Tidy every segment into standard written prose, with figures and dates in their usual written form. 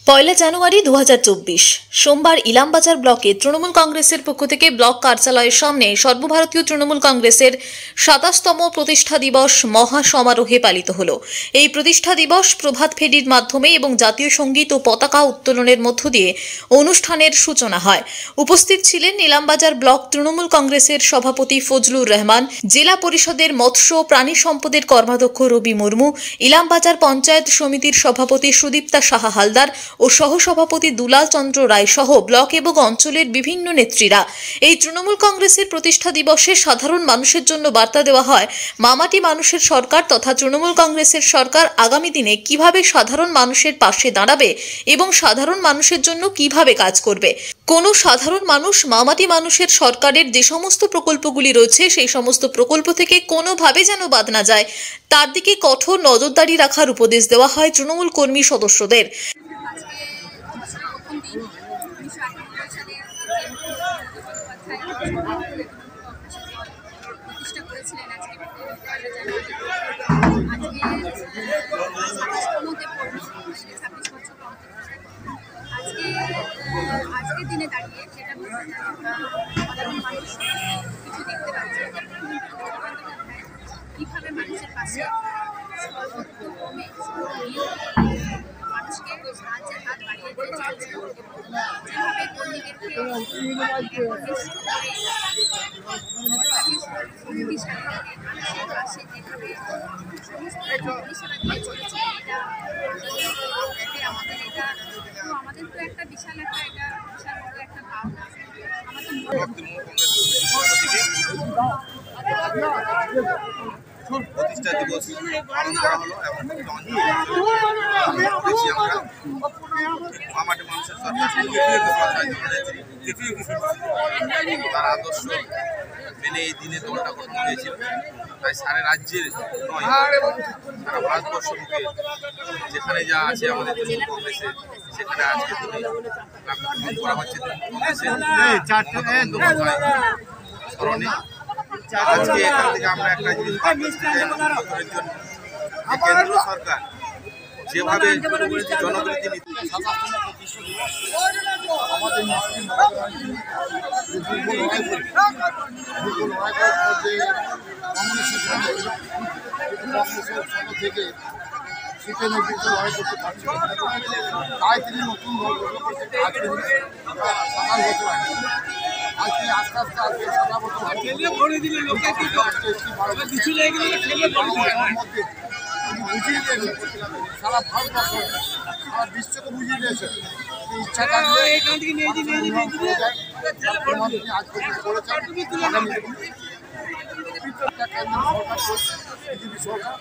পয়লা জানুয়ারি 2024 সোমবার ইলামবাজার ব্লকে তৃণমূল কংগ্রেসের পক্ষ থেকে ব্লক কার্যালয়ের সামনে সর্বভারতীয় তৃণমূল কংগ্রেসের ২৭তম প্রতিষ্ঠা দিবস মহা সমারোহে পালিত হল। এই প্রতিষ্ঠা দিবস প্রভাত ফেরির মাধ্যমে এবং জাতীয় সঙ্গীত ও পতাকা উত্তোলনের মধ্য দিয়ে অনুষ্ঠানের সূচনা হয়। উপস্থিত ছিলেন ইলামবাজার ব্লক তৃণমূল কংগ্রেসের সভাপতি ফজলুর রহমান, জেলা পরিষদের মৎস্য প্রাণী সম্পদের কর্মাধ্যক্ষ রবি মুর্মু, ইলামবাজার পঞ্চায়েত সমিতির সভাপতি সুদীপ্তা সাহা হালদার ও সহসভাপতি দুলাল চন্দ্র রায় সহ ব্লক এবং অঞ্চলের বিভিন্ন নেত্রীরা। এই তৃণমূল কংগ্রেসের প্রতিষ্ঠা দিবসে সাধারণ মানুষের জন্য বার্তা দেওয়া হয়, মামাটি মানুষের সরকার তথা তৃণমূল কংগ্রেসের সরকার আগামী দিনে কিভাবে সাধারণ মানুষের পাশে দাঁড়াবে এবং সাধারণ মানুষের জন্য কিভাবে কাজ করবে। কোনো সাধারণ মানুষ মামাটি মানুষের সরকারের যে সমস্ত প্রকল্পগুলি রয়েছে সেই সমস্ত প্রকল্প থেকে কোনোভাবে যেন বাদ না যায়, তার দিকে কঠোর নজরদারি রাখার উপদেশ দেওয়া হয় তৃণমূল কর্মী সদস্যদের। প্রতিষ্ঠা করেছিলেন আজকের দিনে দাঁড়িয়ে যেটা সাধারণ মানুষ কিছু দেখতে পাচ্ছে কীভাবে মানুষের পাশে কমে মানুষকে সাহায্যের হাত বাড়িয়ে দিয়ে চলছে, যেভাবে কর্মীদেরকে মানুষের পাশে যেভাবে সমস্ত পরিষেবা দিয়ে চলেছে, আমাদের তো একটা বিশাল বড় একটা পাওনা। প্রতিষ্ঠা দিবস পালন করা হলো এবং মামাটি মানুষের তার আদর্শ মেনে এই দিনে দলটা গঠন হয়েছিল। তাই সারা রাজ্যের নয়, সারা ভারতবর্ষ থেকে যেখানে যা আছে আমাদের তৃণমূল কংগ্রেসে, সেখানে আজকে দিনে করা হচ্ছে স্মরণে। আজকে এখান থেকে আমরা একটা জিনিস কেন্দ্র সরকার যেভাবে জনগণকে আমাদের মুসলিম থেকে শীতে নেতৃত্ব লড়াই করতে পারছে, তাই তিনি নতুন আজকে 7 বছর আগে আজকে আস্তে আস্তে আজকে 7 বছর মধ্যে বুঝিয়ে দিয়েছে, সারা ভারতবর্ষ সারা বিশ্বকে বুঝিয়ে দিয়েছে ইচ্ছাটা আজ করেছেন। বিজেপি সরকার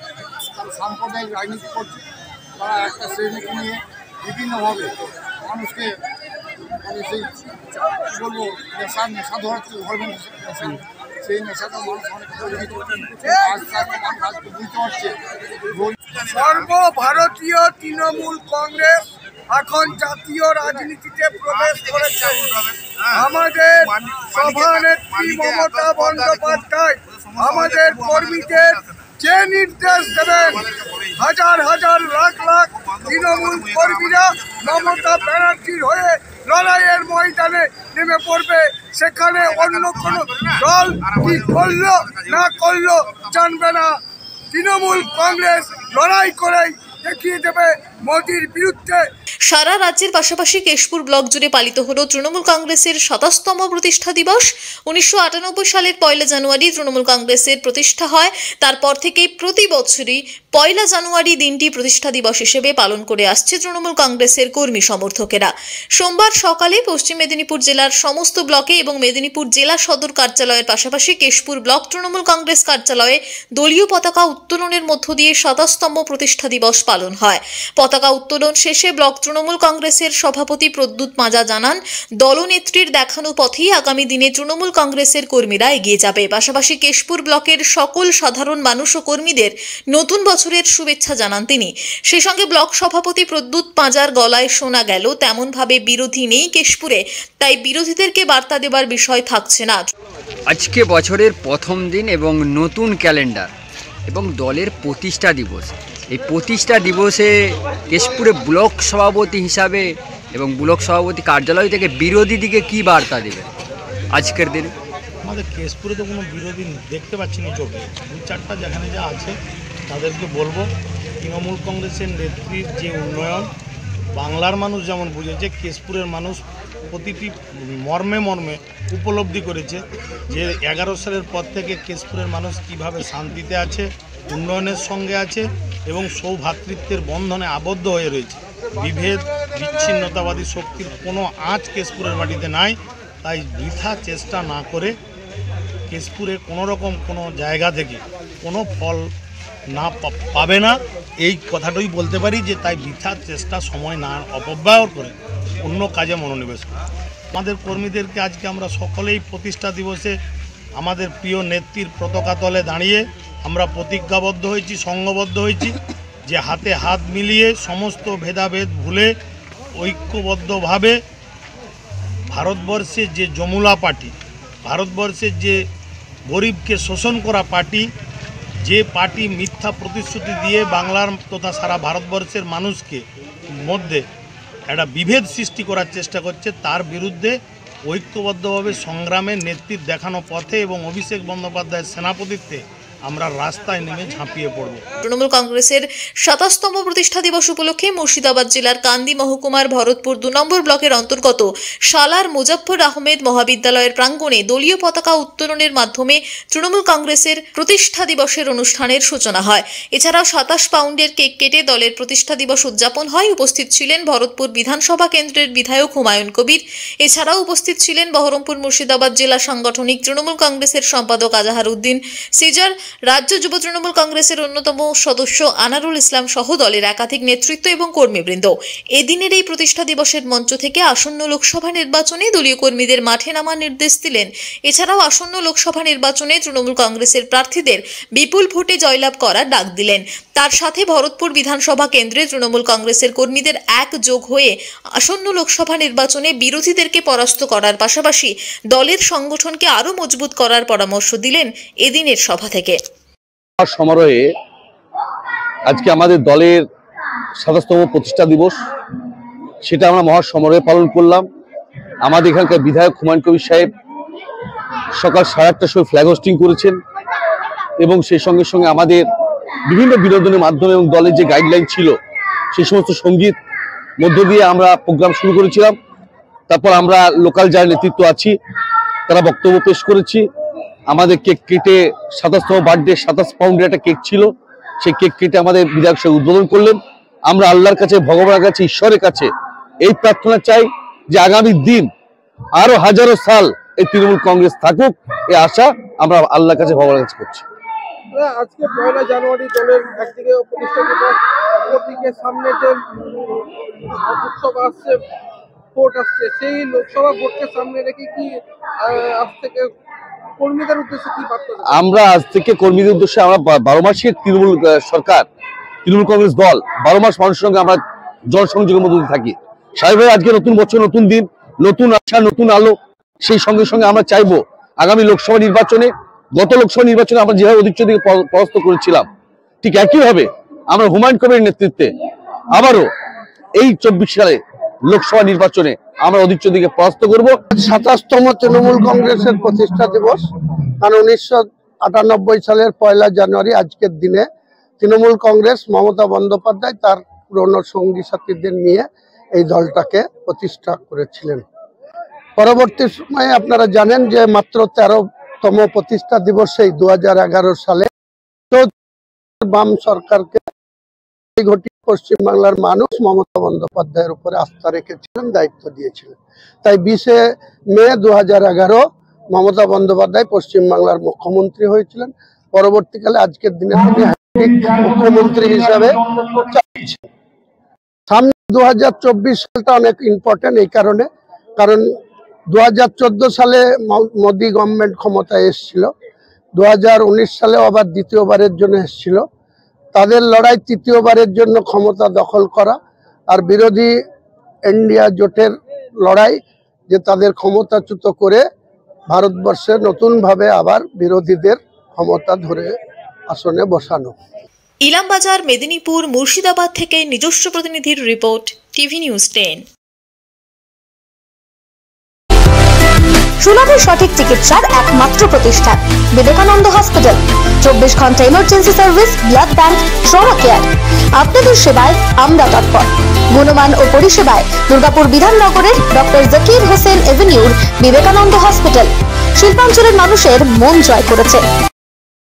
তারা সাম্প্রদায়িক রাজনীতি করছে, তারা একটা শ্রেণীকে নিয়ে বিভিন্নভাবে মানুষকে মানে সেই কী বলবো নেশা ধরাচ্ছে, ধর্মের নেশা, সেই নেশাটা মানুষ অনেক আজকে বুঝতে পারছে। সর্বভারতীয় তৃণমূল কংগ্রেস এখন জাতীয় রাজনীতিতে প্রবেশ করেছে। আমাদের সভানেত্রী মমতা বন্দ্যোপাধ্যায় আমাদের কর্মীদের যে নির্দেশ দেবেন, হাজার হাজার লাখ লাখ তৃণমূল কর্মীরা মমতা ব্যানার্জির হয়ে লড়াইয়ের ময়দানে নেমে পড়বে। সেখানে অন্য কোনো দল কি করলো না করলো জানবে না, তৃণমূল কংগ্রেস লড়াই করেই দেখিয়ে দেবে মোদির বিরুদ্ধে। সারা রাজ্যের পাশাপাশি কেশপুর ব্লক জুড়ে পালিত হলো তৃণমূল কংগ্রেসের ২৭তম প্রতিষ্ঠা দিবস। ১৯৯৮ সালের পয়লা জানুয়ারি তৃণমূল কংগ্রেসের প্রতিষ্ঠা হয়। তারপর থেকে প্রতি বছরই পয়লা জানুয়ারি দিনটি প্রতিষ্ঠা দিবস হিসেবে পালন করে আসছে তৃণমূল কংগ্রেসের কর্মী সমর্থকেরা। সোমবার সকালে পশ্চিম মেদিনীপুর জেলার সমস্ত ব্লকে এবং মেদিনীপুর জেলা সদর কার্যালয়ের পাশাপাশি কেশপুর ব্লক তৃণমূল কংগ্রেস কার্যালয়ে দলীয় পতাকা উত্তোলনের মধ্য দিয়ে ২৭তম প্রতিষ্ঠা দিবস পালন হয়। পতাকা উত্তোলন শেষে ব্লক তৃণমূল কংগ্রেসের সভাপতি প্রদ্যুৎ মাজা জানান, দলনেত্রীর দেখানো পথেই আগামী দিনে তৃণমূল কংগ্রেসের কর্মীরা এগিয়ে যাবে। পাশাপাশি কেশপুর ব্লকের সকল সাধারণ মানুষ ও কর্মীদের নতুন বছরের শুভেচ্ছা জানান তিনি। সেই সঙ্গে ব্লক সভাপতি প্রদ্যুৎ মাজার গলায় শোনা গেল, তেমনভাবে বিরোধী নেই কেশপুরে, তাই বিরোধীদেরকে বার্তা দেবার বিষয় থাকছে না। আজকে বছরের প্রথম দিন এবং নতুন ক্যালেন্ডার এবং দলের প্রতিষ্ঠা দিবস, এই প্রতিষ্ঠা দিবসে কেশপুরে ব্লক সভাপতি হিসাবে এবং ব্লক সভাপতি কার্যালয় থেকে বিরোধী দিকে কি বার্তা দেবে আজকের দিনে? আমাদের কেশপুরে তো কোনো বিরোধী দেখতে পাচ্ছি না চোখে, দু চারটা যেখানে যা আছে তাদেরকে বলবো তৃণমূল কংগ্রেসের নেত্রীর যে উন্নয়ন বাংলার মানুষ যেমন বুঝেছে, কেশপুরের মানুষ প্রতিটি মর্মে মর্মে উপলব্ধি করেছে যে 11 সালের পর থেকে কেশপুরের মানুষ কিভাবে শান্তিতে আছে, উন্নয়নের সঙ্গে আছে এবং সৌভ্রাতৃত্বের বন্ধনে আবদ্ধ হয়ে রয়েছে। বিভেদ বিচ্ছিন্নতাবাদী শক্তির কোনো আঁচ কেশপুরের মাটিতে নাই। তাই বৃথা চেষ্টা না করে কেশপুরে কোনো রকম কোনো জায়গা থেকে কোনো ফল না পাবে না, এই কথাটাই বলতে পারি যে তাই বৃথা চেষ্টা সময় না অপব্যয় করে অন্য কাজে মনোনিবেশ করে। আমাদের কর্মীদেরকে আজকে আমরা সকলেই প্রতিষ্ঠা দিবসে আমাদের প্রিয় নেত্রীর পতাকা তলে দাঁড়িয়ে আমরা প্রতিজ্ঞাবদ্ধ হয়েছি, সংঘবদ্ধ হয়েছি যে হাতে হাত মিলিয়ে সমস্ত ভেদাভেদ ভুলে ঐক্যবদ্ধভাবে ভারতবর্ষের যে যমুনা পার্টি, ভারতবর্ষের যে গরিবকে শোষণ করা পার্টি, যে পার্টি মিথ্যা প্রতিশ্রুতি দিয়ে বাংলার তথা সারা ভারতবর্ষের মানুষকে মধ্যে একটা বিভেদ সৃষ্টি করার চেষ্টা করছে, তার বিরুদ্ধে ঐক্যবদ্ধভাবে সংগ্রামে নেতৃত্ব দেখানো পথে এবং অভিষেক বন্দ্যোপাধ্যায়ের সেনাপতিত্বে আমরা রাস্তায় নেমে ঝাঁপিয়ে পড়ব। তৃণমূল কংগ্রেসের 27তম প্রতিষ্ঠা দিবস উপলক্ষে মুর্শিদাবাদ জেলার কান্দি মহকুমার ভরতপুর 2 নম্বর ব্লকের অন্তর্গত শালার মুজাফফর আহমেদ মহাবিদ্যালয়ের প্রাঙ্গণে দলীয় পতাকা উত্তোলনের মাধ্যমে তৃণমূল কংগ্রেসের প্রতিষ্ঠা দিবসের অনুষ্ঠানের সূচনা হয়। এছাড়াও 27 পাউন্ডের কেক কেটে দলের প্রতিষ্ঠা দিবস উদযাপন হয়। উপস্থিত ছিলেন ভরতপুর বিধানসভা কেন্দ্রের বিধায়ক হুমায়ুন কবির। এছাড়াও উপস্থিত ছিলেন বহরমপুর মুর্শিদাবাদ জেলা সাংগঠনিক তৃণমূল কংগ্রেসের সম্পাদক আজাহার উদ্দিন সিজার, রাজ্য যুব তৃণমূল কংগ্রেসের অন্যতম সদস্য আনারুল ইসলাম সহ দলের একাধিক নেতৃত্ব এবং কর্মীবৃন্দ। এদিনের এই প্রতিষ্ঠা দিবসের মঞ্চ থেকে আসন্ন লোকসভা নির্বাচনে দলীয় কর্মীদের মাঠে নামার নির্দেশ দিলেন। এছাড়াও আসন্ন লোকসভা নির্বাচনে তৃণমূল কংগ্রেসের প্রার্থীদের বিপুল ভোটে জয়লাভ করার ডাক দিলেন। তার সাথে ভরতপুর বিধানসভা কেন্দ্রে তৃণমূল কংগ্রেসের কর্মীদের একযোগ হয়ে আসন্ন লোকসভা নির্বাচনে বিরোধীদেরকে পরাস্ত করার পাশাপাশি দলের সংগঠনকে আরও মজবুত করার পরামর্শ দিলেন এদিনের সভা থেকে। সমারোহে আজকে আমাদের দলের 27তম প্রতিষ্ঠা দিবস, সেটা আমরা মহা সমারোহে পালন করলাম। আমাদের এখানকার বিধায়ক হুমায়ুন কবির সাহেব সকাল 8:30টার সময় ফ্ল্যাগ হোস্টিং করেছেন এবং সেই সঙ্গে সঙ্গে আমাদের বিভিন্ন বিনোদনের মাধ্যমে এবং দলের যে গাইডলাইন ছিল সেই সমস্ত সঙ্গীত মধ্য দিয়ে আমরা প্রোগ্রাম শুরু করেছিলাম। তারপর আমরা লোকাল যারা নেতৃত্ব আছি তারা বক্তব্য পেশ করেছি। আমাদের কেক কেটে 27তম বার্থডে 27 পাউন্ডের একটা কেক ছিল, সেই কেক কেটে আমাদের বিধায়ক সাহেব উদ্বোধন করলেন। আমরা আল্লাহর কাছে, ভগবানের কাছে, ঈশ্বরের কাছে এই প্রার্থনা চাই যে আগামী দিন আরো হাজারো সাল এই তৃণমূল কংগ্রেস থাকুক, এই আশা আমরা আল্লাহর কাছে, ভগবানের কাছে করছি। আজকে 1 জানুয়ারি দলের একদিকে প্রতিষ্ঠা দিবস, অপরদিকে সামনে যে উৎসব আসছে, ভোট আসছে, সেই লোকসভা ভোটকে সামনে রেখে কি আজ থেকে কর্মীদের উদ্দেশ্যে কি বার্তা? আমরা আজ থেকে কর্মীদের উদ্দেশ্যে আমরা 12 মাসের তৃণমূল সরকার, তৃণমূল কংগ্রেস দল 12 মাস মানুষের সঙ্গে আমরা জনসংযোগের মধ্যে থাকি। স্বাভাবিকভাবে আজকে নতুন বছর, নতুন দিন, নতুন আশা, নতুন আলো। সেই সঙ্গে সঙ্গে আমরা চাইবো আগামী লোকসভা নির্বাচনে, গত লোকসভা নির্বাচনে আমরা যেভাবে অধিক দিকে পরাস্ত করেছিলাম, ঠিক একইভাবে আমরা হুমায়ুন কবিরের নেতৃত্বে আবারও এই 24 সালে লোকসভা নির্বাচনে আমরা অধিক দিকে পরাস্ত করব। 27তম তৃণমূল কংগ্রেসের প্রতিষ্ঠা দিবস, কারণ 1998 সালের 1 জানুয়ারি আজকের দিনে তৃণমূল কংগ্রেস মমতা বন্দ্যোপাধ্যায় তার পুরনো সঙ্গী সাথীদের নিয়ে এই দলটাকে প্রতিষ্ঠা করেছিলেন। পরবর্তী সময়ে আপনারা জানেন যে মাত্র 13তম প্রতিষ্ঠা দিবসেই 2011 সালে বাম সরকারকে ঘটিয়ে পশ্চিমবাংলার মানুষ মমতা বন্দ্যোপাধ্যায়ের উপরে আস্থা রেখেছিলেন, দায়িত্ব দিয়েছিলেন। তাই 20 মে 2011 মমতা বন্দ্যোপাধ্যায় পশ্চিমবাংলার মুখ্যমন্ত্রী হয়েছিলেন। পরবর্তীকালে আজকের দিনে তিনি মুখ্যমন্ত্রী হিসাবে চালাচ্ছেন। সামনে 2024 সালটা অনেক ইম্পর্টেন্ট এই কারণে, কারণ 2014 সালে মোদী গভর্নমেন্ট ক্ষমতায় এসেছিল, 2019 সালেও আবার দ্বিতীয়বারের জন্য এসেছিল। তাদের লড়াই তৃতীয়বারের জন্য ক্ষমতা দখল করা, আর বিরোধী ইন্ডিয়া জোটের লড়াই যে তাদের ক্ষমতাচ্যুত করে ভারতবর্ষে নতুনভাবে আবার বিরোধীদের ক্ষমতা ধরে আসনে বসানো। ইলামবাজার, মেদিনীপুর, মুর্শিদাবাদ থেকে নিজস্ব প্রতিনিধির রিপোর্ট, টিভি নিউজ 10। সুলভে সঠিক চিকিৎসার একমাত্র প্রতিষ্ঠান বিবেকানন্দ হসপিটাল। 24 ঘন্টা emergency service, blood bank, trauma care. আপনাদের সেবায় আমরা তৎপর। গুণমান ও পরিষেবায় দুর্গাপুর বিধাননগরের ডক্টর জাকির হোসেন এভিনিউর বিবেকানন্দ হসপিটাল শিল্পাঞ্চলের মানুষের মন জয় করেছে।